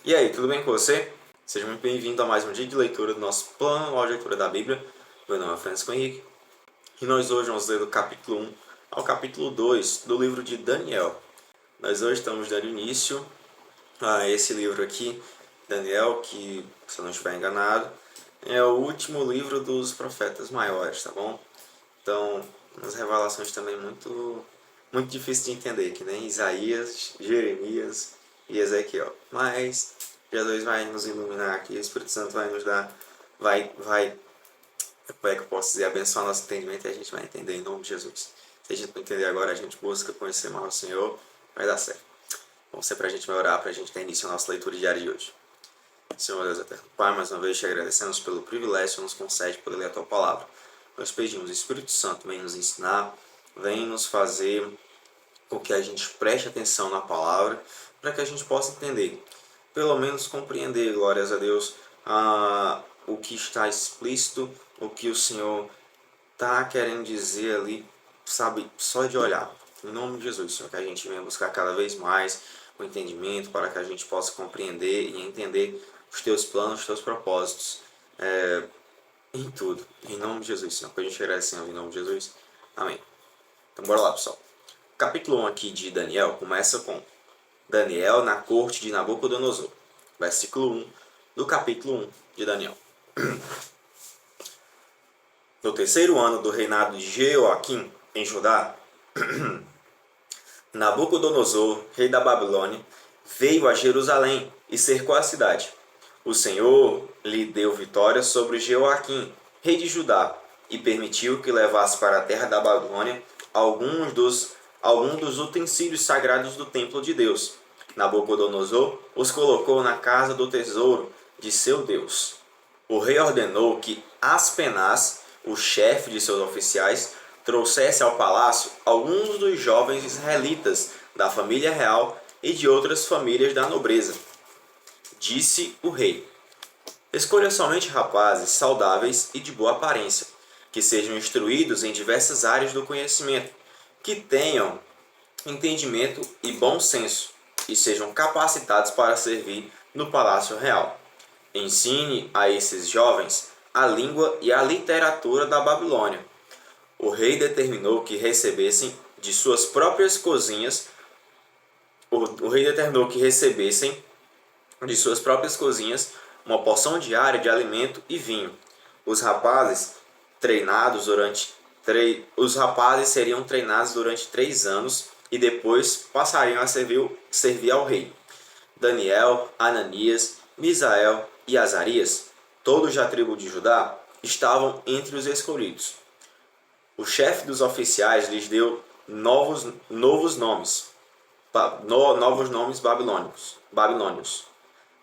E aí, tudo bem com você? Seja muito bem-vindo a mais um dia de leitura do nosso plano de leitura da Bíblia. Meu nome é Francisco Henrique e nós hoje vamos ler do capítulo 1 ao capítulo 2 do livro de Daniel. Nós hoje estamos dando início a esse livro aqui, Daniel, que, se eu não estiver enganado, é o último livro dos profetas maiores, tá bom? Então, umas revelações também muito difíceis de entender, que nem Isaías, Jeremias e Ezequiel. Mas Jesus vai nos iluminar aqui, o Espírito Santo vai nos dar, como é que eu posso dizer, abençoar nosso entendimento e a gente vai entender em nome de Jesus. Se a gente não entender agora, a gente busca conhecer mais o Senhor, vai dar certo. Vamos ser para a gente vai orar, para a gente ter início a nossa leitura diária de hoje. Senhor Deus eterno Pai, mais uma vez te agradecemos pelo privilégio que nos concede poder ler a Tua Palavra. Nós pedimos, Espírito Santo, vem nos ensinar, vem nos fazer com que a gente preste atenção na Palavra, para que a gente possa entender, pelo menos compreender, glórias a Deus, o que está explícito, o que o Senhor está querendo dizer ali, sabe, só de olhar. Em nome de Jesus, Senhor, que a gente venha buscar cada vez mais o entendimento para que a gente possa compreender e entender os Teus planos, os Teus propósitos em tudo. Em nome de Jesus, Senhor. Que a gente agradece, Senhor, em nome de Jesus. Amém. Então, bora lá, pessoal. O capítulo 1 aqui de Daniel começa com Daniel na corte de Nabucodonosor. Versículo 1 do capítulo 1 de Daniel. No terceiro ano do reinado de Jeoaquim em Judá, Nabucodonosor, rei da Babilônia, veio a Jerusalém e cercou a cidade. O Senhor lhe deu vitória sobre Jeoaquim, rei de Judá, e permitiu que levasse para a terra da Babilônia alguns dos utensílios sagrados do templo de Deus. Nabucodonosor os colocou na casa do tesouro de seu Deus. O rei ordenou que Aspenaz, o chefe de seus oficiais, trouxesse ao palácio alguns dos jovens israelitas da família real e de outras famílias da nobreza. Disse o rei: escolha somente rapazes saudáveis e de boa aparência, que sejam instruídos em diversas áreas do conhecimento, que tenham entendimento e bom senso, e sejam capacitados para servir no palácio real. Ensine a esses jovens a língua e a literatura da Babilônia. O rei determinou que recebessem de suas próprias cozinhas uma porção diária de alimento e vinho. Os rapazes seriam treinados durante 3 anos e depois passariam a servir ao rei. Daniel, Ananias, Misael e Azarias, todos da tribo de Judá, estavam entre os escolhidos. O chefe dos oficiais lhes deu novos nomes babilônios.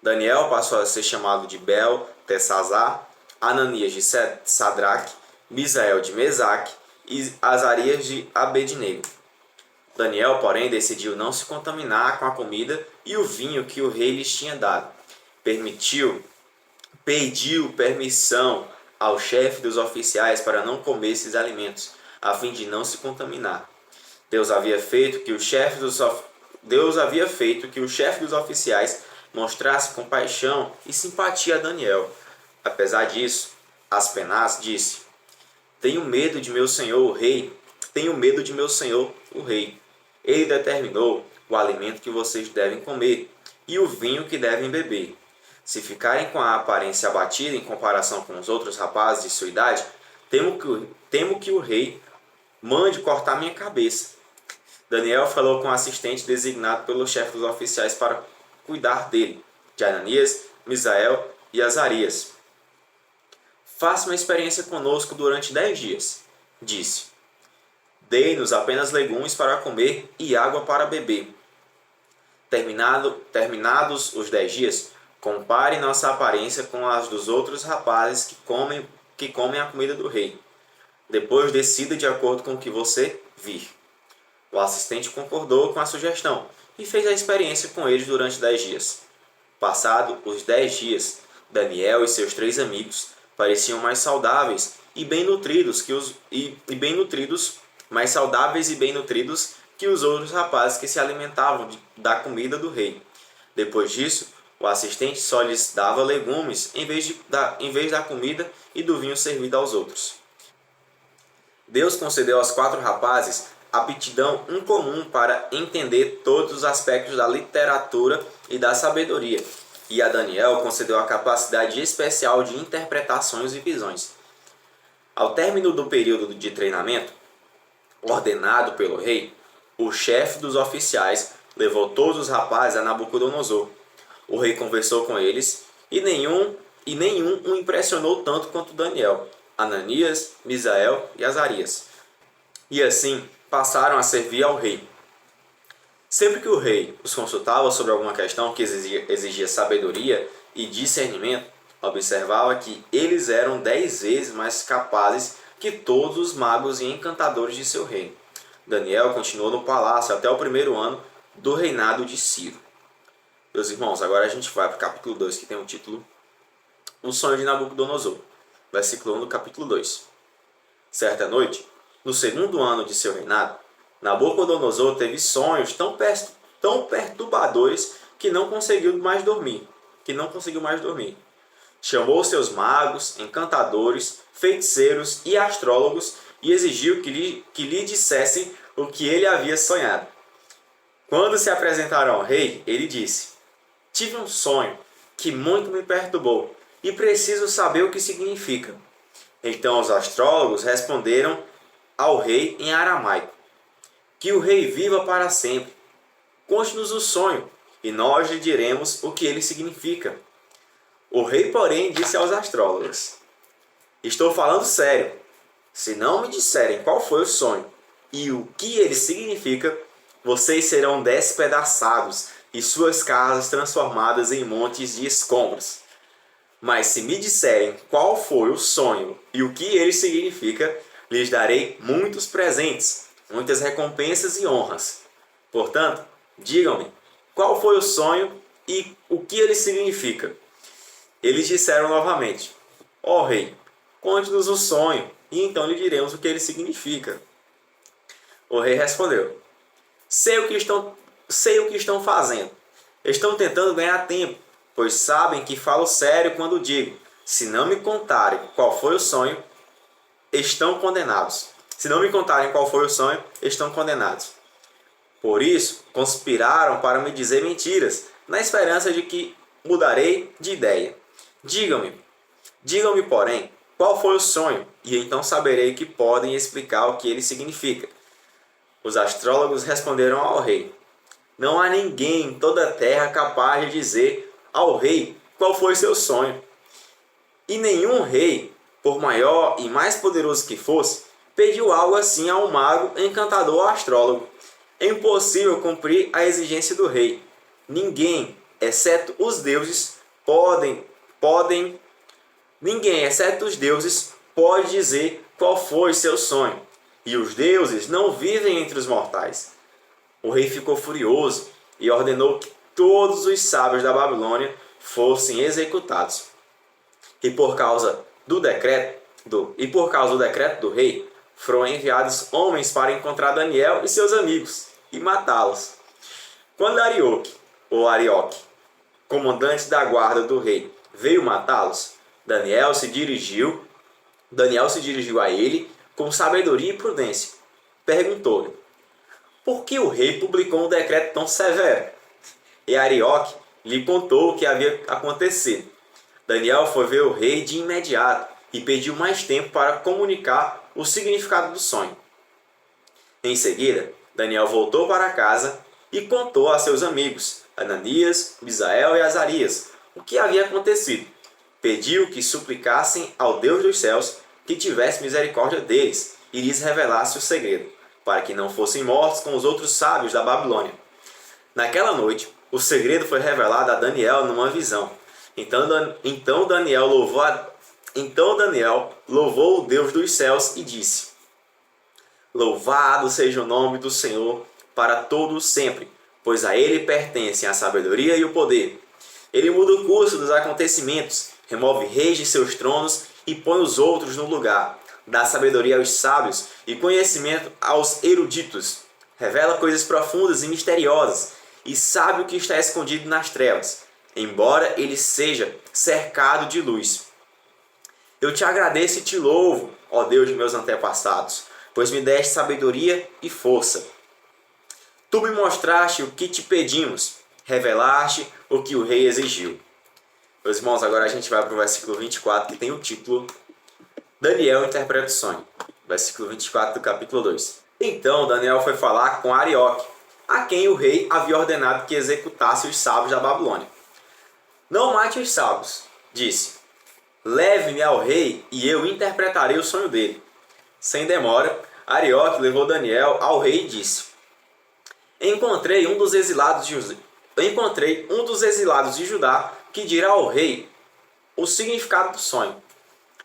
Daniel passou a ser chamado de Beltesazar, Ananias de Sadraque, Misael de Mesaque e Azarias de Abednego. Daniel, porém, decidiu não se contaminar com a comida e o vinho que o rei lhes tinha dado. Pediu permissão ao chefe dos oficiais para não comer esses alimentos, a fim de não se contaminar. Deus havia feito que o chefe dos oficiais mostrasse compaixão e simpatia a Daniel. Apesar disso, Aspenaz disse: tenho medo de meu senhor o rei. Ele determinou o alimento que vocês devem comer e o vinho que devem beber. Se ficarem com a aparência abatida em comparação com os outros rapazes de sua idade, temo que o rei mande cortar minha cabeça. Daniel falou com o assistente designado pelo chefe dos oficiais para cuidar dele, de Ananias, Misael e Azarias. Faça uma experiência conosco durante 10 dias, disse. Dei-nos apenas legumes para comer e água para beber. Terminados os 10 dias, compare nossa aparência com as dos outros rapazes que comem a comida do rei. Depois decida de acordo com o que você vir. O assistente concordou com a sugestão e fez a experiência com eles durante 10 dias. Passado os 10 dias, Daniel e seus 3 amigos pareciam mais saudáveis e bem nutridos que os outros rapazes que se alimentavam da comida do rei. Depois disso, O assistente só lhes dava legumes em vez da comida e do vinho servido aos outros. Deus concedeu aos 4 rapazes aptidão incomum para entender todos os aspectos da literatura e da sabedoria, e a Daniel concedeu a capacidade especial de interpretar sonhos e visões. Ao término do período de treinamento, ordenado pelo rei, o chefe dos oficiais levou todos os rapazes a Nabucodonosor. O rei conversou com eles e nenhum o impressionou tanto quanto Daniel, Ananias, Misael e Azarias. E assim passaram a servir ao rei. Sempre que o rei os consultava sobre alguma questão que exigia sabedoria e discernimento, observava que eles eram 10 vezes mais capazes que todos os magos e encantadores de seu reino. Daniel continuou no palácio até o primeiro ano do reinado de Ciro. Meus irmãos, agora a gente vai para o capítulo 2, que tem o título O Sonho de Nabucodonosor, versículo 1 do capítulo 2. Certa noite, no segundo ano de seu reinado, Nabucodonosor teve sonhos tão perturbadores que não conseguiu mais dormir. Chamou seus magos, encantadores, feiticeiros e astrólogos e exigiu que lhe dissessem o que ele havia sonhado. Quando se apresentaram ao rei, ele disse: tive um sonho que muito me perturbou e preciso saber o que significa. Então os astrólogos responderam ao rei em aramaico: que o rei viva para sempre. Conte-nos o sonho e nós lhe diremos o que ele significa. O rei, porém, disse aos astrólogos: estou falando sério. Se não me disserem qual foi o sonho e o que ele significa, vocês serão despedaçados e suas casas transformadas em montes de escombros. Mas se me disserem qual foi o sonho e o que ele significa, lhes darei muitos presentes, muitas recompensas e honras. Portanto, digam-me qual foi o sonho e o que ele significa. Eles disseram novamente: ó rei, conte-nos o sonho e então lhe diremos o que ele significa. O rei respondeu: sei o que estão fazendo. Estão tentando ganhar tempo, pois sabem que falo sério quando digo: se não me contarem qual foi o sonho, estão condenados. Por isso, conspiraram para me dizer mentiras, na esperança de que mudarei de ideia. Digam-me, porém, qual foi o sonho, e então saberei que podem explicar o que ele significa. Os astrólogos responderam ao rei: não há ninguém em toda a terra capaz de dizer ao rei qual foi seu sonho. E nenhum rei, por maior e mais poderoso que fosse, pediu algo assim a um mago, encantador ou astrólogo. É impossível cumprir a exigência do rei. Ninguém, exceto os deuses, pode dizer qual foi seu sonho. E os deuses não vivem entre os mortais. O rei ficou furioso e ordenou que todos os sábios da Babilônia fossem executados. E por causa do decreto do rei, foram enviados homens para encontrar Daniel e seus amigos e matá-los. Quando Arioque, comandante da guarda do rei, veio matá-los, Daniel se dirigiu a ele com sabedoria e prudência. Perguntou-lhe: por que o rei publicou um decreto tão severo? E Arioque lhe contou o que havia acontecido. Daniel foi ver o rei de imediato e pediu mais tempo para comunicar o significado do sonho. Em seguida, Daniel voltou para casa e contou a seus amigos, Ananias, Misael e Azarias, o que havia acontecido. Pediu que suplicassem ao Deus dos céus que tivesse misericórdia deles e lhes revelasse o segredo, para que não fossem mortos com os outros sábios da Babilônia. Naquela noite, o segredo foi revelado a Daniel numa visão. Então Daniel louvou o Deus dos céus e disse: louvado seja o nome do Senhor para todo sempre, pois a ele pertencem a sabedoria e o poder. Ele muda o curso dos acontecimentos, remove reis de seus tronos e põe os outros no lugar. Dá sabedoria aos sábios e conhecimento aos eruditos. Revela coisas profundas e misteriosas e sabe o que está escondido nas trevas. embora ele seja cercado de luz. Eu te agradeço e te louvo, ó Deus de meus antepassados, pois me deste sabedoria e força. Tu me mostraste o que te pedimos, revelaste o que o rei exigiu. Meus irmãos, agora a gente vai para o versículo 24, que tem o título Daniel interpreta o sonho. Versículo 24 do capítulo 2. Então Daniel foi falar com Arioque, a quem o rei havia ordenado que executasse os sábios da Babilônia. Não mate os sábios, disse. Leve-me ao rei e eu interpretarei o sonho dele. Sem demora, Arioque levou Daniel ao rei e disse: Encontrei um dos exilados de Judá que dirá ao rei o significado do sonho.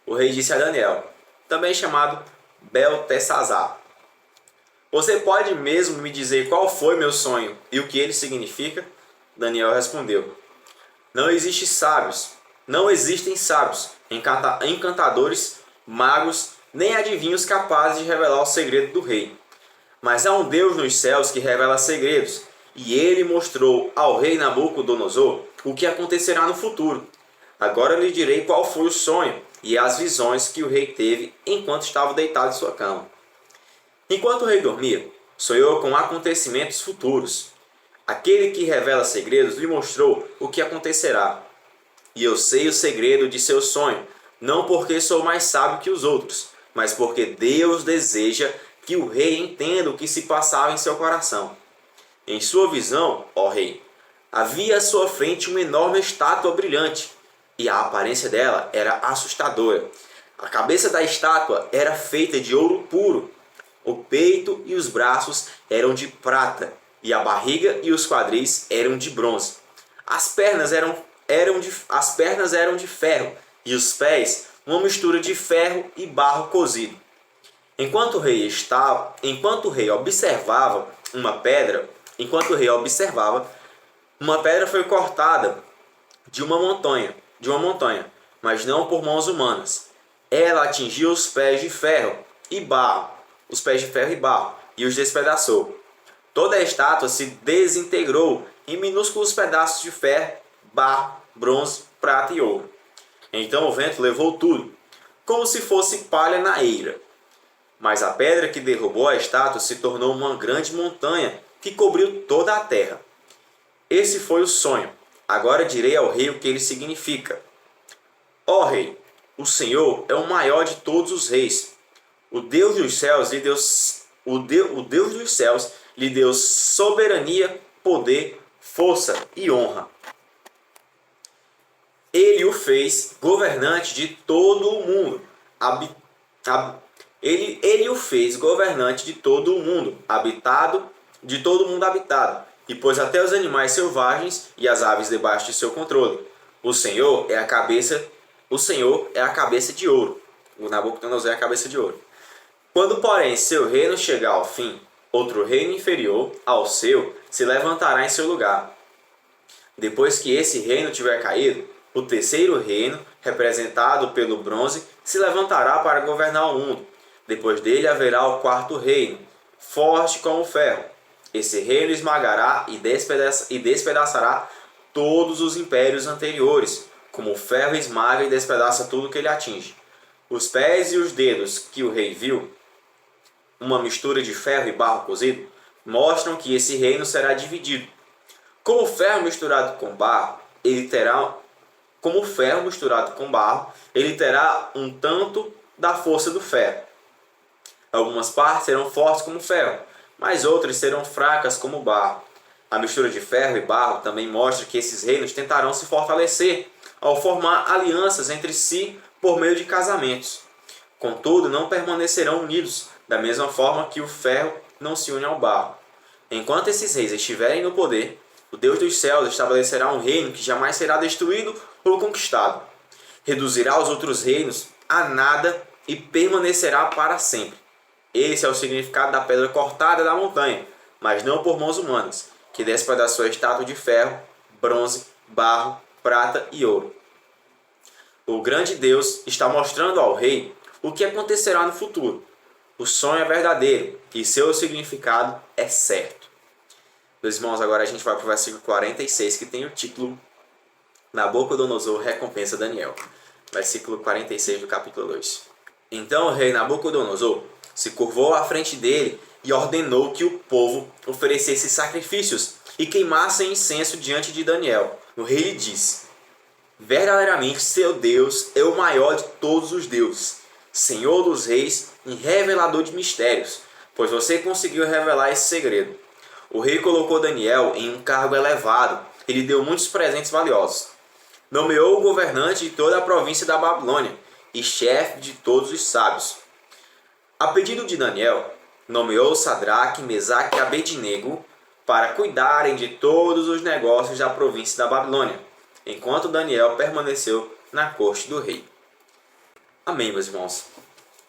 O rei disse a Daniel, também chamado Beltesazar: Você pode mesmo me dizer qual foi meu sonho e o que ele significa? Daniel respondeu: Não existem sábios, encantadores, magos, nem adivinhos capazes de revelar o segredo do rei. Mas há um Deus nos céus que revela segredos, e ele mostrou ao rei Nabucodonosor o que acontecerá no futuro. Agora lhe direi qual foi o sonho e as visões que o rei teve enquanto estava deitado em sua cama. Enquanto o rei dormia, sonhou com acontecimentos futuros. Aquele que revela segredos lhe mostrou o que acontecerá. E eu sei o segredo de seu sonho, não porque sou mais sábio que os outros, mas porque Deus deseja que o rei entenda o que se passava em seu coração. Em sua visão, ó rei, havia à sua frente uma enorme estátua brilhante, e a aparência dela era assustadora. A cabeça da estátua era feita de ouro puro, o peito e os braços eram de prata, e a barriga e os quadris eram de bronze. As pernas eram de ferro, e os pés uma mistura de ferro e barro cozido. Enquanto o rei observava, uma pedra foi cortada de uma montanha, mas não por mãos humanas. Ela atingiu os pés de ferro e barro, e os despedaçou. Toda a estátua se desintegrou em minúsculos pedaços de ferro, barro, bronze, prata e ouro. Então o vento levou tudo, como se fosse palha na eira. Mas a pedra que derrubou a estátua se tornou uma grande montanha que cobriu toda a terra. Esse foi o sonho. Agora direi ao rei o que ele significa. Ó rei, o Senhor é o maior de todos os reis. O Deus dos céus lhe deu soberania, poder, força e honra. Ele o fez governante de todo o mundo. Ele o fez governante de todo o mundo habitado, e pôs até os animais selvagens e as aves debaixo de seu controle. O Senhor é a cabeça de ouro. O Nabucodonosor é a cabeça de ouro. Quando, porém, seu reino chegar ao fim, outro reino inferior ao seu se levantará em seu lugar. Depois que esse reino tiver caído, o terceiro reino, representado pelo bronze, se levantará para governar o mundo. Depois dele haverá o quarto reino, forte como o ferro. Esse reino esmagará e despedaçará todos os impérios anteriores, como o ferro esmaga e despedaça tudo que ele atinge. Os pés e os dedos que o rei viu, uma mistura de ferro e barro cozido, mostram que esse reino será dividido. Como o ferro misturado com barro, ele terá um tanto da força do ferro. Algumas partes serão fortes como ferro, mas outras serão fracas como barro. A mistura de ferro e barro também mostra que esses reinos tentarão se fortalecer ao formar alianças entre si por meio de casamentos. Contudo, não permanecerão unidos, da mesma forma que o ferro não se une ao barro. Enquanto esses reis estiverem no poder, o Deus dos céus estabelecerá um reino que jamais será destruído ou conquistado. Reduzirá os outros reinos a nada e permanecerá para sempre. Esse é o significado da pedra cortada da montanha, mas não por mãos humanas, que despedaçou a estátua de ferro, bronze, barro, prata e ouro. O grande Deus está mostrando ao rei o que acontecerá no futuro. O sonho é verdadeiro e seu significado é certo. Meus irmãos, agora a gente vai para o versículo 46, que tem o título Nabucodonosor recompensa Daniel. Versículo 46 do capítulo 2. Então o rei Nabucodonosor se curvou à frente dele e ordenou que o povo oferecesse sacrifícios e queimassem incenso diante de Daniel. O rei lhe disse: verdadeiramente seu Deus é o maior de todos os deuses, Senhor dos reis e revelador de mistérios, pois você conseguiu revelar esse segredo. O rei colocou Daniel em um cargo elevado e lhe deu muitos presentes valiosos. Nomeou o governante de toda a província da Babilônia e chefe de todos os sábios. A pedido de Daniel, nomeou Sadraque, Mesaque e Abednego para cuidarem de todos os negócios da província da Babilônia, enquanto Daniel permaneceu na corte do rei. Amém, meus irmãos.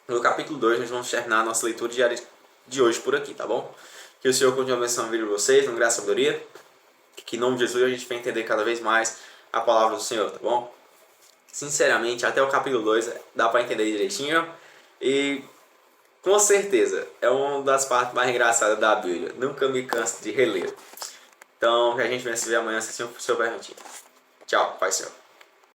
No capítulo 2, nós vamos terminar a nossa leitura diária de hoje por aqui, tá bom? Que o Senhor continue abençoando a vida de vocês, no graça e sabedoria. Que em nome de Jesus a gente venha entender cada vez mais a palavra do Senhor, tá bom? Sinceramente, até o capítulo 2 dá para entender direitinho. E com certeza é uma das partes mais engraçadas da Bíblia. Nunca me canso de reler. Então, que a gente venha se ver amanhã, se assim for o seu perguntinho. Tchau, Pai Senhor.